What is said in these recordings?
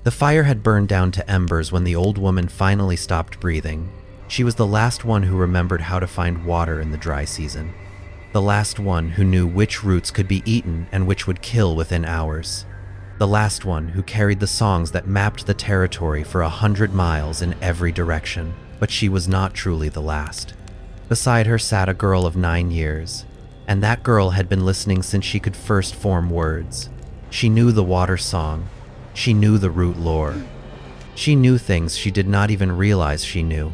The fire had burned down to embers when the old woman finally stopped breathing. She was the last one who remembered how to find water in the dry season. The last one who knew which roots could be eaten and which would kill within hours. The last one who carried the songs that mapped the territory for 100 miles in every direction. But she was not truly the last. Beside her sat a girl of 9 years, and that girl had been listening since she could first form words. She knew the water song. She knew the root lore. She knew things she did not even realize she knew.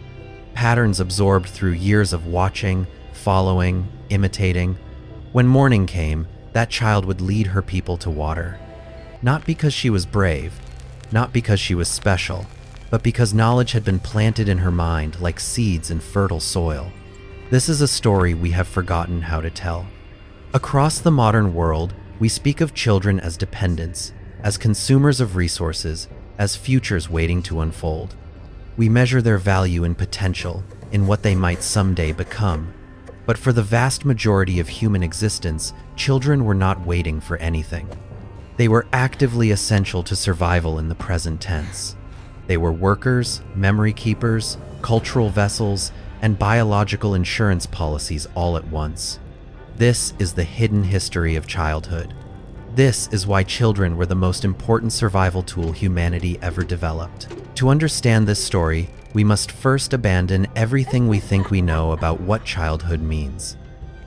Patterns absorbed through years of watching, following, imitating. When morning came, that child would lead her people to water. Not because she was brave, not because she was special, but because knowledge had been planted in her mind like seeds in fertile soil. This is a story we have forgotten how to tell. Across the modern world, we speak of children as dependents, as consumers of resources, as futures waiting to unfold. We measure their value in potential, in what they might someday become. But for the vast majority of human existence, children were not waiting for anything. They were actively essential to survival in the present tense. They were workers, memory keepers, cultural vessels, and biological insurance policies all at once. This is the hidden history of childhood. This is why children were the most important survival tool humanity ever developed. To understand this story, we must first abandon everything we think we know about what childhood means.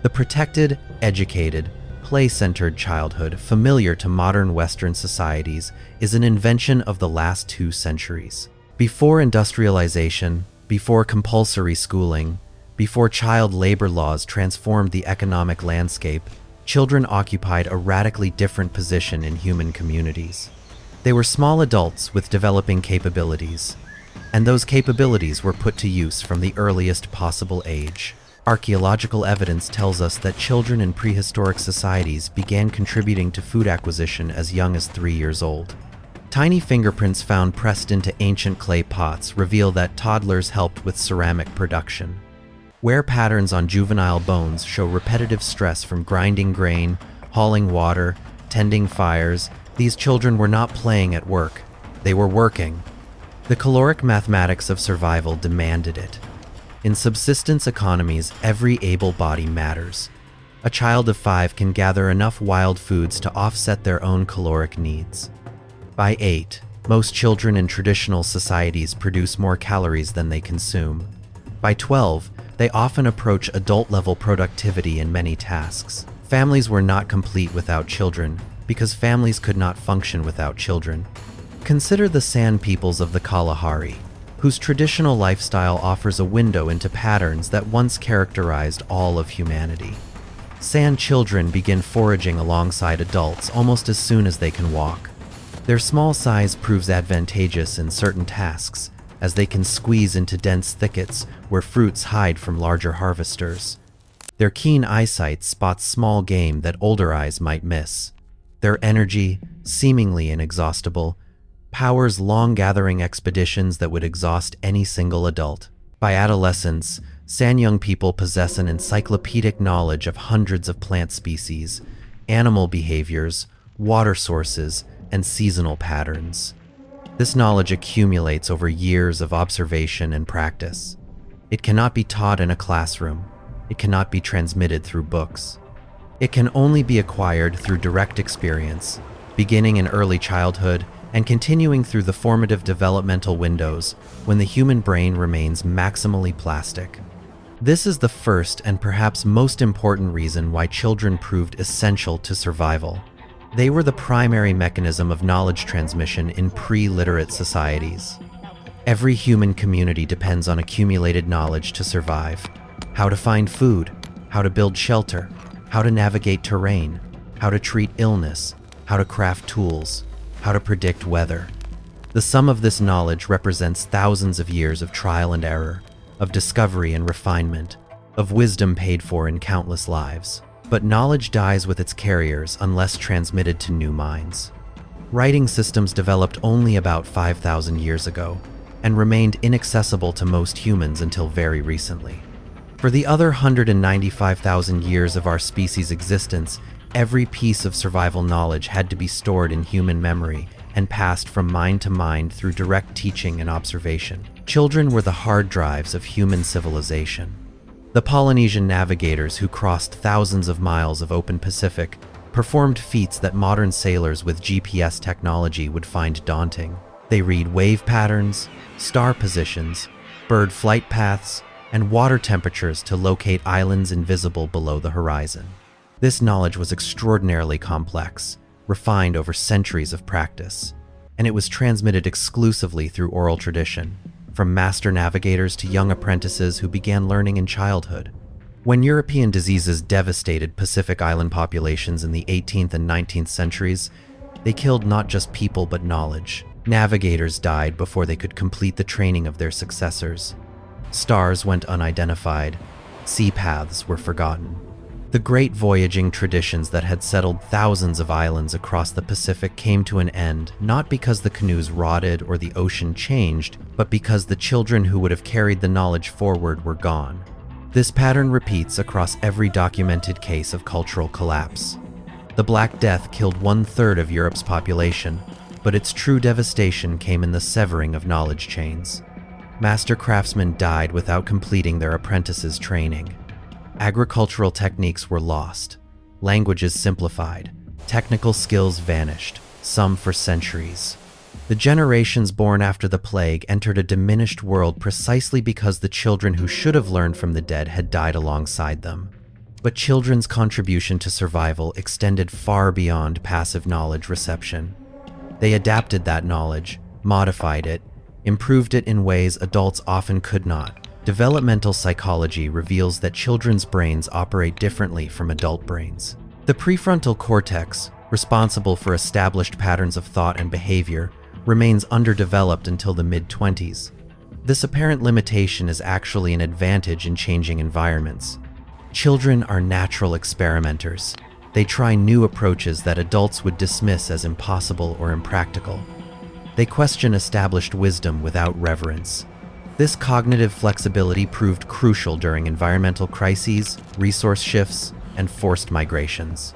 The protected, educated, play-centered childhood familiar to modern Western societies is an invention of the last 2 centuries. Before industrialization, before compulsory schooling, before child labor laws transformed the economic landscape, children occupied a radically different position in human communities. They were small adults with developing capabilities, and those capabilities were put to use from the earliest possible age. Archaeological evidence tells us that children in prehistoric societies began contributing to food acquisition as young as 3 years old. Tiny fingerprints found pressed into ancient clay pots reveal that toddlers helped with ceramic production. Wear patterns on juvenile bones show repetitive stress from grinding grain, hauling water, tending fires. These children were not playing at work. They were working. The caloric mathematics of survival demanded it. In subsistence economies, every able body matters. A child of 5 can gather enough wild foods to offset their own caloric needs. By 8, most children in traditional societies produce more calories than they consume. By 12, they often approach adult-level productivity in many tasks. Families were not complete without children, because families could not function without children. Consider the San peoples of the Kalahari, whose traditional lifestyle offers a window into patterns that once characterized all of humanity. San children begin foraging alongside adults almost as soon as they can walk. Their small size proves advantageous in certain tasks, as they can squeeze into dense thickets where fruits hide from larger harvesters. Their keen eyesight spots small game that older eyes might miss. Their energy, seemingly inexhaustible, powers long-gathering expeditions that would exhaust any single adult. By adolescence, San young people possess an encyclopedic knowledge of hundreds of plant species, animal behaviors, water sources, and seasonal patterns. This knowledge accumulates over years of observation and practice. It cannot be taught in a classroom. It cannot be transmitted through books. It can only be acquired through direct experience, beginning in early childhood and continuing through the formative developmental windows when the human brain remains maximally plastic. This is the first and perhaps most important reason why children proved essential to survival. They were the primary mechanism of knowledge transmission in pre-literate societies. Every human community depends on accumulated knowledge to survive. How to find food, how to build shelter, how to navigate terrain, how to treat illness, how to craft tools, how to predict weather. The sum of this knowledge represents thousands of years of trial and error, of discovery and refinement, of wisdom paid for in countless lives. But knowledge dies with its carriers unless transmitted to new minds. Writing systems developed only about 5,000 years ago and remained inaccessible to most humans until very recently. For the other 195,000 years of our species' existence, every piece of survival knowledge had to be stored in human memory and passed from mind to mind through direct teaching and observation. Children were the hard drives of human civilization. The Polynesian navigators who crossed thousands of miles of open Pacific performed feats that modern sailors with GPS technology would find daunting. They read wave patterns, star positions, bird flight paths, and water temperatures to locate islands invisible below the horizon. This knowledge was extraordinarily complex, refined over centuries of practice, and it was transmitted exclusively through oral tradition, from master navigators to young apprentices who began learning in childhood. When European diseases devastated Pacific Island populations in the 18th and 19th centuries, they killed not just people but knowledge. Navigators died before they could complete the training of their successors. Stars went unidentified. Sea paths were forgotten. The great voyaging traditions that had settled thousands of islands across the Pacific came to an end, not because the canoes rotted or the ocean changed, but because the children who would have carried the knowledge forward were gone. This pattern repeats across every documented case of cultural collapse. The Black Death killed 1/3 of Europe's population, but its true devastation came in the severing of knowledge chains. Master craftsmen died without completing their apprentices' training. Agricultural techniques were lost. Languages simplified. Technical skills vanished, some for centuries. The generations born after the plague entered a diminished world precisely because the children who should have learned from the dead had died alongside them. But children's contribution to survival extended far beyond passive knowledge reception. They adapted that knowledge, modified it, improved it in ways adults often could not. Developmental psychology reveals that children's brains operate differently from adult brains. The prefrontal cortex, responsible for established patterns of thought and behavior, remains underdeveloped until the mid-20s. This apparent limitation is actually an advantage in changing environments. Children are natural experimenters. They try new approaches that adults would dismiss as impossible or impractical. They question established wisdom without reverence. This cognitive flexibility proved crucial during environmental crises, resource shifts, and forced migrations.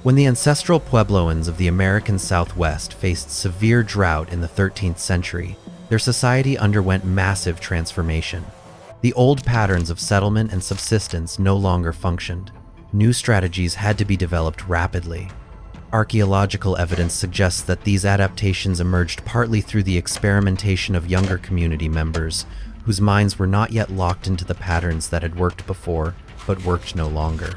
When the ancestral Puebloans of the American Southwest faced severe drought in the 13th century, their society underwent massive transformation. The old patterns of settlement and subsistence no longer functioned. New strategies had to be developed rapidly. Archaeological evidence suggests that these adaptations emerged partly through the experimentation of younger community members, whose minds were not yet locked into the patterns that had worked before, but worked no longer.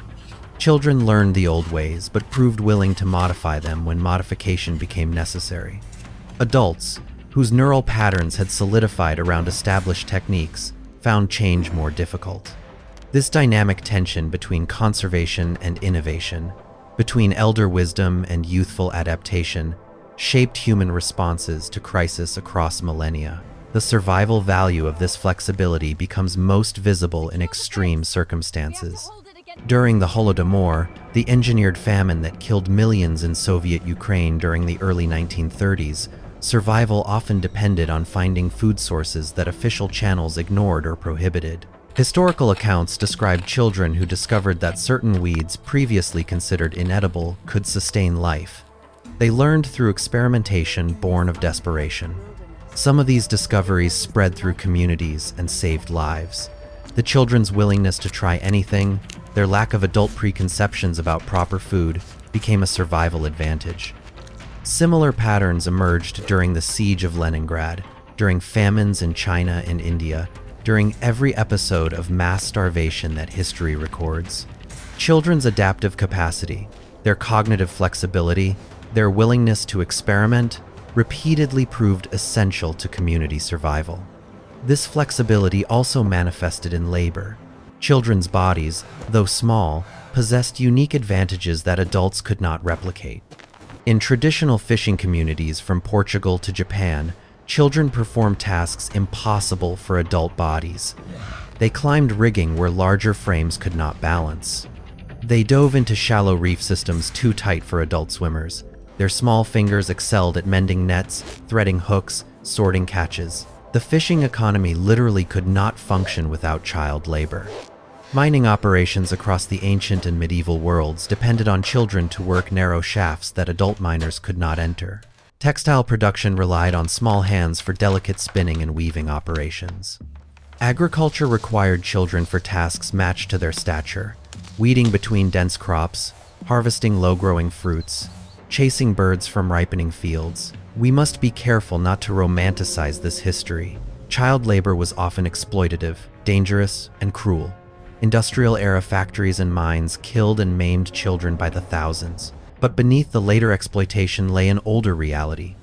Children learned the old ways, but proved willing to modify them when modification became necessary. Adults, whose neural patterns had solidified around established techniques, found change more difficult. This dynamic tension between conservation and innovation, between elder wisdom and youthful adaptation, shaped human responses to crisis across millennia. The survival value of this flexibility becomes most visible in extreme circumstances. During the Holodomor, the engineered famine that killed millions in Soviet Ukraine during the early 1930s, survival often depended on finding food sources that official channels ignored or prohibited. Historical accounts describe children who discovered that certain weeds previously considered inedible could sustain life. They learned through experimentation born of desperation. Some of these discoveries spread through communities and saved lives. The children's willingness to try anything, their lack of adult preconceptions about proper food, became a survival advantage. Similar patterns emerged during the siege of Leningrad, during famines in China and India, during every episode of mass starvation that history records. Children's adaptive capacity, their cognitive flexibility, their willingness to experiment, repeatedly proved essential to community survival. This flexibility also manifested in labor. Children's bodies, though small, possessed unique advantages that adults could not replicate. In traditional fishing communities from Portugal to Japan, children performed tasks impossible for adult bodies. They climbed rigging where larger frames could not balance. They dove into shallow reef systems too tight for adult swimmers. Their small fingers excelled at mending nets, threading hooks, sorting catches. The fishing economy literally could not function without child labor. Mining operations across the ancient and medieval worlds depended on children to work narrow shafts that adult miners could not enter. Textile production relied on small hands for delicate spinning and weaving operations. Agriculture required children for tasks matched to their stature, weeding between dense crops, harvesting low-growing fruits, chasing birds from ripening fields. We must be careful not to romanticize this history. Child labor was often exploitative, dangerous, and cruel. Industrial-era factories and mines killed and maimed children by the thousands. But beneath the later exploitation lay an older reality.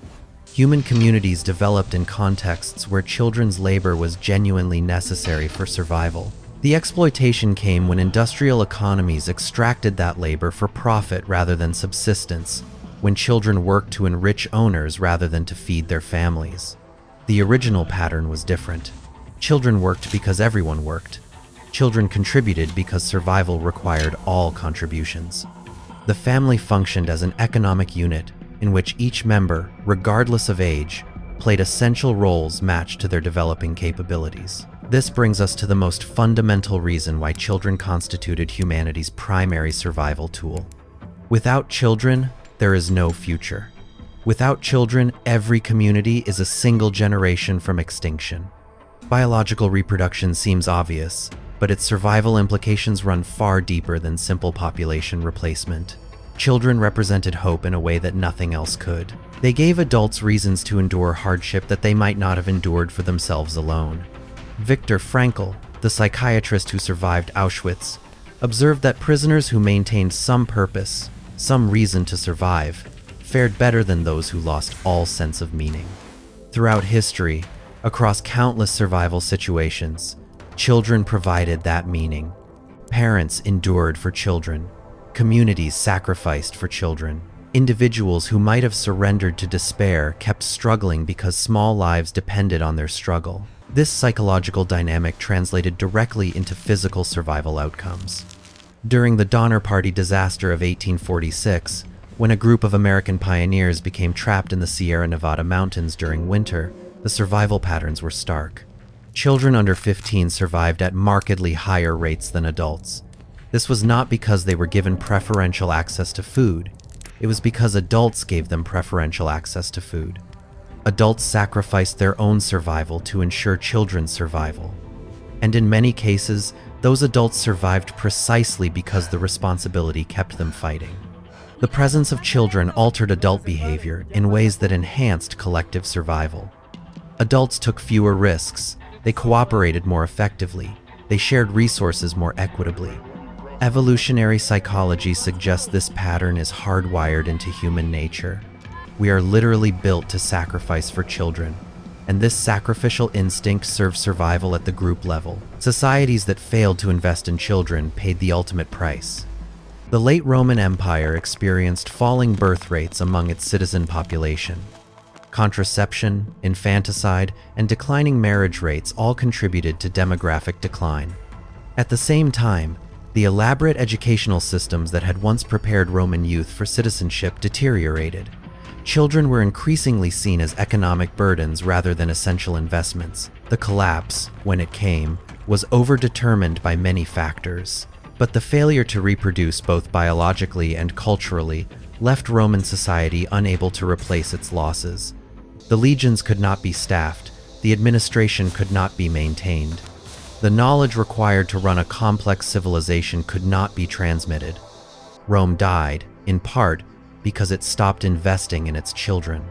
Human communities developed in contexts where children's labor was genuinely necessary for survival. The exploitation came when industrial economies extracted that labor for profit rather than subsistence, when children worked to enrich owners rather than to feed their families. The original pattern was different. Children worked because everyone worked. Children contributed because survival required all contributions. The family functioned as an economic unit in which each member, regardless of age, played essential roles matched to their developing capabilities. This brings us to the most fundamental reason why children constituted humanity's primary survival tool. Without children, there is no future. Without children, every community is a single generation from extinction. Biological reproduction seems obvious, but its survival implications run far deeper than simple population replacement. Children represented hope in a way that nothing else could. They gave adults reasons to endure hardship that they might not have endured for themselves alone. Viktor Frankl, the psychiatrist who survived Auschwitz, observed that prisoners who maintained some purpose, some reason to survive, fared better than those who lost all sense of meaning. Throughout history, across countless survival situations, children provided that meaning. Parents endured for children. Communities sacrificed for children. Individuals who might have surrendered to despair kept struggling because small lives depended on their struggle. This psychological dynamic translated directly into physical survival outcomes. During the Donner Party disaster of 1846, when a group of American pioneers became trapped in the Sierra Nevada mountains during winter, the survival patterns were stark. Children under 15 survived at markedly higher rates than adults. This was not because they were given preferential access to food. It was because adults gave them preferential access to food. Adults sacrificed their own survival to ensure children's survival. And in many cases, those adults survived precisely because the responsibility kept them fighting. The presence of children altered adult behavior in ways that enhanced collective survival. Adults took fewer risks. They cooperated more effectively. They shared resources more equitably. Evolutionary psychology suggests this pattern is hardwired into human nature. We are literally built to sacrifice for children, and this sacrificial instinct serves survival at the group level. Societies that failed to invest in children paid the ultimate price. The late Roman Empire experienced falling birth rates among its citizen population. Contraception, infanticide, and declining marriage rates all contributed to demographic decline. At the same time, the elaborate educational systems that had once prepared Roman youth for citizenship deteriorated. Children were increasingly seen as economic burdens rather than essential investments. The collapse, when it came, was overdetermined by many factors. But the failure to reproduce both biologically and culturally left Roman society unable to replace its losses. The legions could not be staffed, the administration could not be maintained. The knowledge required to run a complex civilization could not be transmitted. Rome died, in part, because it stopped investing in its children.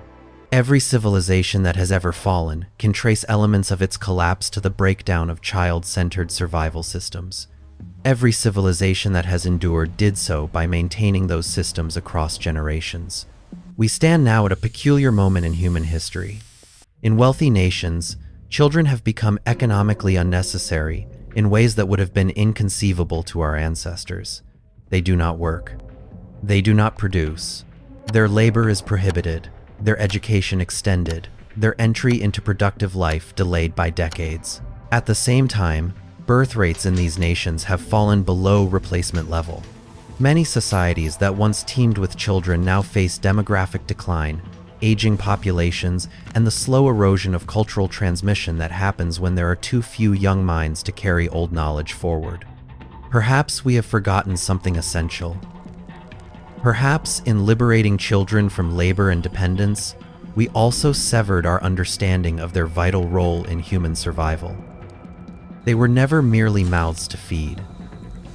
Every civilization that has ever fallen can trace elements of its collapse to the breakdown of child-centered survival systems. Every civilization that has endured did so by maintaining those systems across generations. We stand now at a peculiar moment in human history. In wealthy nations, children have become economically unnecessary in ways that would have been inconceivable to our ancestors. They do not work. They do not produce. Their labor is prohibited, their education extended, their entry into productive life delayed by decades. At the same time, birth rates in these nations have fallen below replacement level. Many societies that once teemed with children now face demographic decline, aging populations, and the slow erosion of cultural transmission that happens when there are too few young minds to carry old knowledge forward. Perhaps we have forgotten something essential. Perhaps in liberating children from labor and dependence, we also severed our understanding of their vital role in human survival. They were never merely mouths to feed.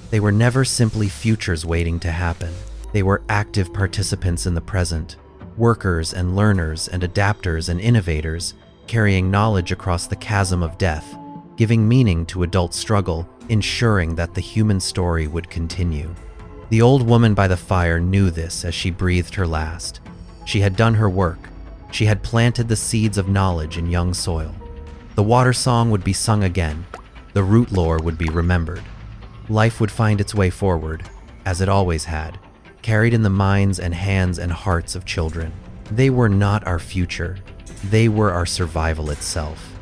They were never simply futures waiting to happen. They were active participants in the present, workers and learners and adapters and innovators, carrying knowledge across the chasm of death, giving meaning to adult struggle, ensuring that the human story would continue. The old woman by the fire knew this as she breathed her last. She had done her work. She had planted the seeds of knowledge in young soil. The water song would be sung again. The root lore would be remembered. Life would find its way forward, as it always had, carried in the minds and hands and hearts of children. They were not our future. They were our survival itself.